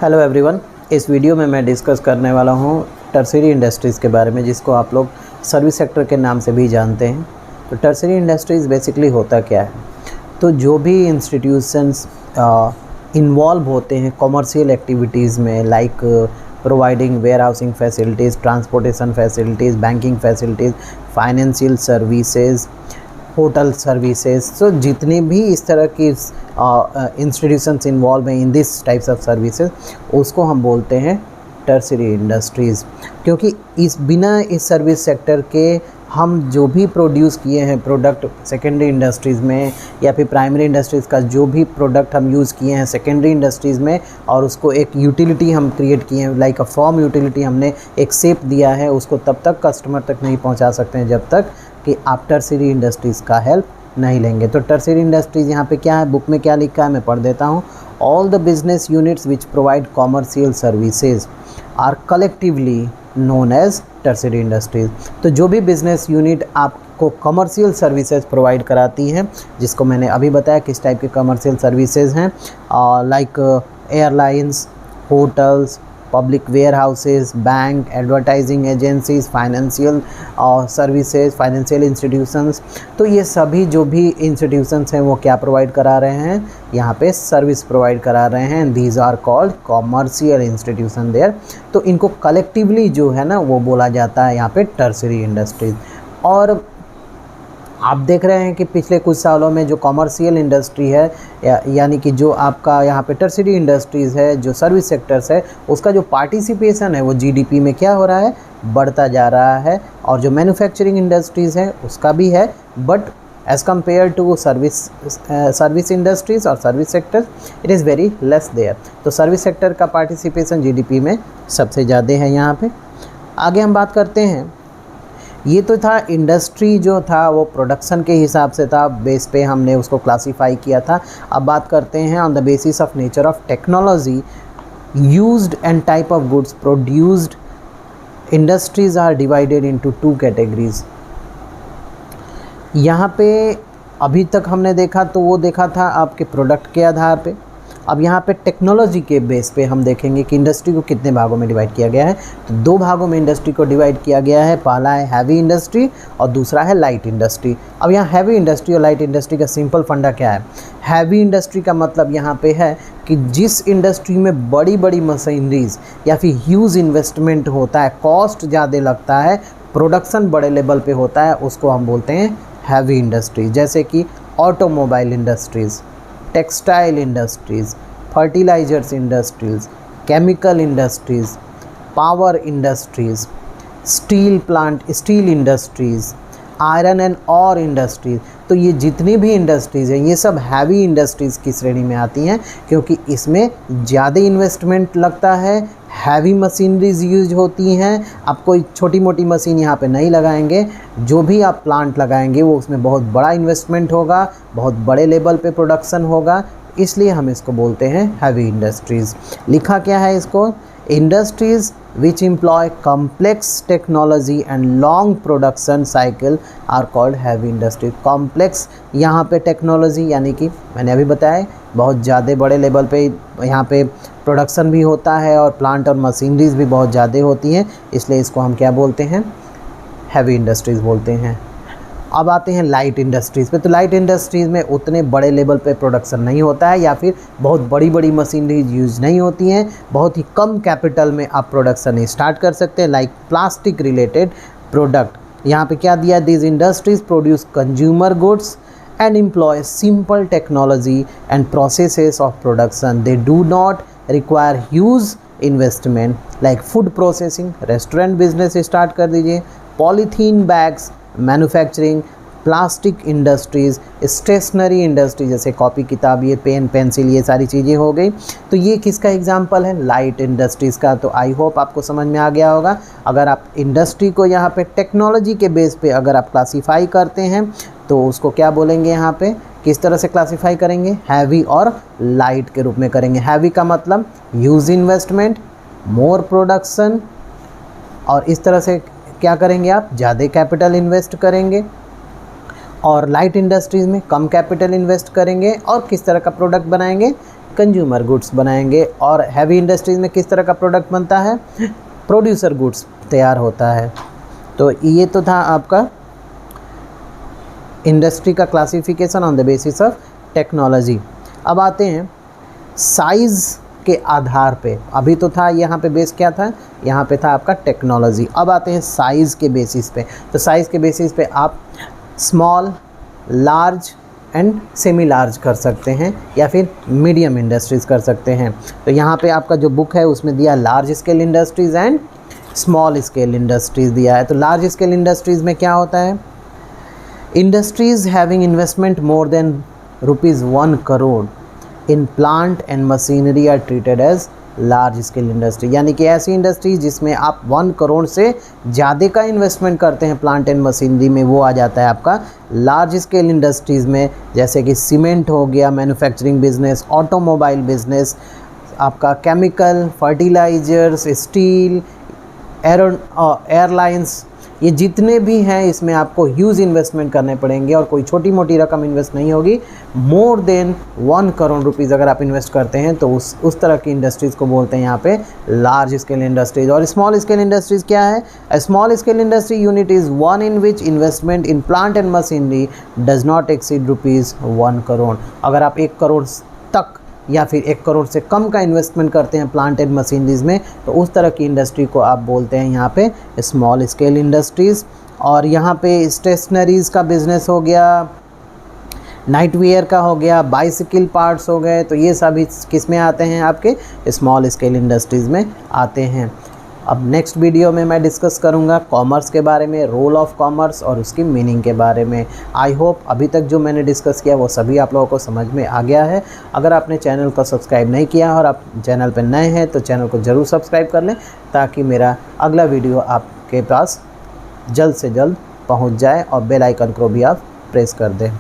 Hello everyone. इस video में मैं डिस्कस करने वाला हूँ टर्शियरी इंडस्ट्रीज़ के बारे में, जिसको आप लोग सर्विस सेक्टर के नाम से भी जानते हैं। तो टर्शियरी इंडस्ट्रीज़ बेसिकली होता क्या है? तो जो भी इंस्टीट्यूशंस इन्वॉल्व होते हैं कॉमर्शियल एक्टिविटीज़ में, like providing warehousing facilities, transportation facilities, banking facilities, financial services, hotel services, तो जितने भी इस तरह की इंस्टीट्यूशंस इन्वॉल्व हैं in this types of services, उसको हम बोलते हैं टर्शियरी इंडस्ट्रीज़। क्योंकि इस सर्विस सेक्टर के हम जो भी प्रोड्यूस किए हैं प्रोडक्ट सेकेंडरी इंडस्ट्रीज़ में, या फिर प्राइमरी इंडस्ट्रीज़ का जो भी प्रोडक्ट हम यूज़ किए हैं सेकेंडरी इंडस्ट्रीज़ में, और उसको एक यूटिलिटी हम क्रिएट किए हैं, लाइक अ फॉर्म यूटिलिटी हमने एक शेप दिया है, उसको तब तक कस्टमर तक नहीं पहुंचा सकते हैं जब तक कि आप टर्शियरी इंडस्ट्रीज़ का हेल्प नहीं लेंगे। तो टर्शियरी इंडस्ट्रीज़ यहाँ पे क्या है, बुक में क्या लिखा है मैं पढ़ देता हूँ। All the business units which provide commercial services are collectively known as tertiary industries. तो जो भी बिज़नेस यूनिट आपको कमर्शियल सर्विसेज प्रोवाइड कराती है, जिसको मैंने अभी बताया किस टाइप के कमर्शियल सर्विसेज हैं, like airlines, hotels, public warehouses, bank, advertising agencies, financial services, financial institutions, तो ये सभी जो भी इंस्टीट्यूशंस हैं वो क्या प्रोवाइड करा रहे हैं, यहाँ पे सर्विस प्रोवाइड करा रहे हैं। These are called commercial institution there. तो इनको कलेक्टिवली जो है ना वो बोला जाता है यहाँ पे टर्शियरी इंडस्ट्रीज। और आप देख रहे हैं कि पिछले कुछ सालों में जो कॉमर्शियल इंडस्ट्री है, यानी कि जो आपका यहाँ पे टर्शियरी इंडस्ट्रीज़ है, जो सर्विस सेक्टर्स है, उसका जो पार्टिसिपेशन है वो जीडीपी में क्या हो रहा है, बढ़ता जा रहा है। और जो मैन्युफैक्चरिंग इंडस्ट्रीज़ है उसका भी है, but as compare to service industries और service sector it is very less there. तो सर्विस सेक्टर का पार्टिसिपेशन जीडीपी में सबसे ज़्यादा है यहाँ पे। आगे हम बात करते हैं, ये तो था इंडस्ट्री जो था वो प्रोडक्शन के हिसाब से था, बेस पे हमने उसको क्लासीफाई किया था। अब बात करते हैं on the basis of nature of technology used and type of goods produced, industries are divided into two categories. यहाँ पे अभी तक हमने देखा तो वो देखा था आपके प्रोडक्ट के आधार पे। अब यहाँ पे टेक्नोलॉजी के बेस पे हम देखेंगे कि इंडस्ट्री को कितने भागों में डिवाइड किया गया है। तो दो भागों में इंडस्ट्री को डिवाइड किया गया है, पहला है हैवी इंडस्ट्री और दूसरा है लाइट इंडस्ट्री। अब यहाँ हैवी इंडस्ट्री और लाइट इंडस्ट्री का सिंपल फंडा क्या है? हैवी इंडस्ट्री का मतलब यहाँ पे है कि जिस इंडस्ट्री में बड़ी बड़ी मशीनरीज या फिर ह्यूज इन्वेस्टमेंट होता है, कॉस्ट ज़्यादा लगता है, प्रोडक्शन बड़े लेवल पे होता है, उसको हम बोलते हैं हैवी इंडस्ट्री। जैसे कि automobile industries, textile industries, fertilizers industries, chemical industries, power industries, steel industries, iron and ore industries. तो ये जितनी भी इंडस्ट्रीज़ हैं ये सब हैवी इंडस्ट्रीज़ की श्रेणी में आती हैं, क्योंकि इसमें ज़्यादा इन्वेस्टमेंट लगता है, हैवी मशीनरीज यूज होती हैं। आप कोई छोटी मोटी मशीन यहाँ पे नहीं लगाएंगे, जो भी आप प्लांट लगाएंगे वो उसमें बहुत बड़ा इन्वेस्टमेंट होगा, बहुत बड़े लेवल पे प्रोडक्शन होगा, इसलिए हम इसको बोलते हैं हैवी इंडस्ट्रीज़। लिखा क्या है इसको? Industries which employ complex technology and long production cycle are called heavy industry। complex यहाँ पे टेक्नोलॉजी यानी कि मैंने अभी बताया बहुत ज़्यादा बड़े लेवल पे यहाँ पे प्रोडक्शन भी होता है और प्लांट और मशीनरीज भी बहुत ज़्यादा होती हैं, इसलिए इसको हम क्या बोलते हैं? हैवी इंडस्ट्रीज़ बोलते हैं। अब आते हैं लाइट इंडस्ट्रीज़ पे। तो लाइट इंडस्ट्रीज़ में उतने बड़े लेवल पे प्रोडक्शन नहीं होता है, या फिर बहुत बड़ी बड़ी मशीनरीज यूज़ नहीं होती हैं, बहुत ही कम कैपिटल में आप प्रोडक्शन स्टार्ट कर सकते हैं, लाइक प्लास्टिक रिलेटेड प्रोडक्ट। यहाँ पे क्या दिया? These industries produce consumer goods and employ simple technology and processes of production. They do not require huge investment like food processing, restaurant business start कर दीजिए, polythene bags manufacturing, plastic industries, stationery industry जैसे copy किताब, ये pen pencil, ये सारी चीज़ें हो गई। तो ये किसका एग्जांपल है? लाइट इंडस्ट्रीज़ का। तो आई होप आपको समझ में आ गया होगा। अगर आप इंडस्ट्री को यहाँ पे टेक्नोलॉजी के बेस पे अगर आप क्लासीफाई करते हैं तो उसको क्या बोलेंगे? यहाँ पे किस तरह से क्लासीफाई करेंगे? हैवी और लाइट के रूप में करेंगे। हैवी का मतलब ह्यूज इन्वेस्टमेंट, मोर प्रोडक्शन, और इस तरह से क्या करेंगे आप? ज़्यादा कैपिटल इन्वेस्ट करेंगे। और लाइट इंडस्ट्रीज़ में कम कैपिटल इन्वेस्ट करेंगे और किस तरह का प्रोडक्ट बनाएंगे? कंज्यूमर गुड्स बनाएंगे। और हैवी इंडस्ट्रीज़ में किस तरह का प्रोडक्ट बनता है, प्रोड्यूसर गुड्स तैयार होता है। तो ये तो था आपका इंडस्ट्री का classification on the basis of technology. अब आते हैं साइज़ के आधार पे। अभी तो था यहाँ पे बेस क्या था, यहाँ पे था आपका टेक्नोलॉजी। अब आते हैं साइज़ के बेसिस पे। तो साइज़ के बेसिस पे आप small, large and semi large कर सकते हैं या फिर मीडियम इंडस्ट्रीज़ कर सकते हैं। तो यहाँ पे आपका जो बुक है उसमें दिया large scale industries and small scale industries दिया है। तो लार्ज स्केल इंडस्ट्रीज़ में क्या होता है, industries having investment more than ₹1 crore in plant and machinery are treated as large scale industry. यानी कि ऐसी इंडस्ट्री जिसमें आप 1 करोड़ से ज़्यादा का इन्वेस्टमेंट करते हैं प्लांट एंड मशीनरी में, वो आ जाता है आपका लार्ज स्केल इंडस्ट्रीज़ में। जैसे कि सीमेंट हो गया, मैन्युफैक्चरिंग बिजनेस, ऑटोमोबाइल बिजनेस, आपका केमिकल, फर्टिलाइजर्स, स्टील, एयरलाइंस, ये जितने भी हैं इसमें आपको ह्यूज इन्वेस्टमेंट करने पड़ेंगे और कोई छोटी मोटी रकम इन्वेस्ट नहीं होगी। मोर देन 1 करोड़ रुपीज़ अगर आप इन्वेस्ट करते हैं तो उस तरह की इंडस्ट्रीज़ को बोलते हैं यहाँ पे लार्ज स्केल इंडस्ट्रीज़। और स्मॉल स्केल इंडस्ट्रीज़ क्या है, small scale industry unit is one in which investment in plant and machinery does not exceed ₹1 crore. अगर आप 1 करोड़ तक या फिर 1 करोड़ से कम का इन्वेस्टमेंट करते हैं प्लांट एंड मशीनरीज़ में, तो उस तरह की इंडस्ट्री को आप बोलते हैं यहाँ पे स्मॉल स्केल इंडस्ट्रीज़। और यहाँ पे स्टेशनरीज़ का बिज़नेस हो गया, नाइट वेयर का हो गया, बाइसिकल पार्ट्स हो गए, तो ये सभी किस में आते हैं, आपके स्मॉल स्केल इंडस्ट्रीज़ में आते हैं। अब नेक्स्ट वीडियो में मैं डिस्कस करूंगा कॉमर्स के बारे में, रोल ऑफ कॉमर्स और उसकी मीनिंग के बारे में। आई होप अभी तक जो मैंने डिस्कस किया वो सभी आप लोगों को समझ में आ गया है। अगर आपने चैनल को सब्सक्राइब नहीं किया और आप चैनल पर नए हैं तो चैनल को ज़रूर सब्सक्राइब कर लें ताकि मेरा अगला वीडियो आपके पास जल्द से जल्द पहुंच जाए और बेल आइकन को भी आप प्रेस कर दें।